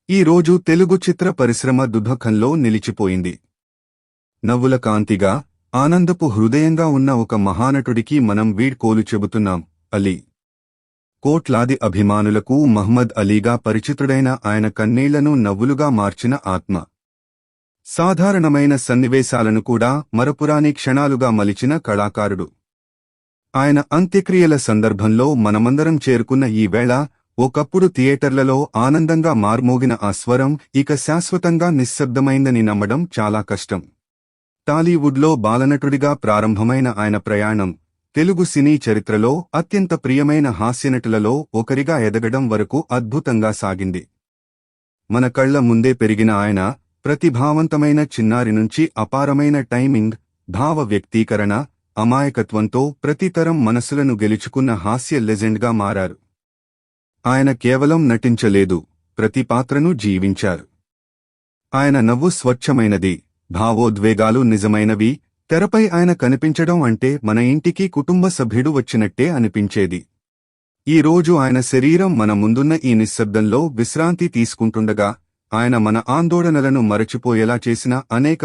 ఈ రోజు తెలుగు చిత్ర పరిశ్రమ దుర్భకంలో నిలిచిపోయింది. నవ్వుల కాంతిగా, ఆనందపు హృదయంగా ఉన్న ఒక మహానటుడికి మనం వీడ్కోలు చెబుతున్నాం. అలీ. కోట్లాది అభిమానులకు మహ్మద్ అలీగా పరిచితుడైన ఆయన కన్నీళ్లను నవ్వులుగా మార్చిన ఆత్మ. సాధారణమైన సన్నివేశాలను కూడా మరపురాని క్షణాలుగా మలిచిన కళాకారుడు. ఆయన అంత్యక్రియల సందర్భంలో మనమందరం చేరుకున్న ఈ వేళ, ఒకప్పుడు థియేటర్లలో ఆనందంగా మార్మోగిన ఆ స్వరం ఇక శాశ్వతంగా నిశ్శబ్దమైందని నమ్మడం చాలా కష్టం. టాలీవుడ్లో బాలనటుడిగా ప్రారంభమైన ఆయన ప్రయాణం, తెలుగు సినీ చరిత్రలో అత్యంత ప్రియమైన హాస్యనటులలో ఒకరిగా ఎదగడం వరకు అద్భుతంగా సాగింది. మన కళ్ల ముందే పెరిగిన ఆయన, ప్రతిభావంతమైన చిన్నారి నుంచి అపారమైన టైమింగ్, భావ వ్యక్తీకరణ, అమాయకత్వంతో ప్రతి తరం మనసులను గెలుచుకున్న హాస్య లెజెండ్గా మారారు. ఆయన కేవలం నటించలేదు, ప్రతి పాత్రను జీవించారు. ఆయన నవ్వు స్వచ్ఛమైనది, భావోద్వేగాలు నిజమైనవి. తెరపై ఆయన కనిపించడం అంటే మన ఇంటికి కుటుంబ సభ్యుడు వచ్చినట్టే అనిపించేది. ఈ రోజు ఆయన శరీరం మన ముందున్న ఈ నిశ్శబ్దంలో విశ్రాంతి తీసుకుంటుండగా, ఆయన మన ఆందోళనలను మరచిపోయేలా చేసిన అనేక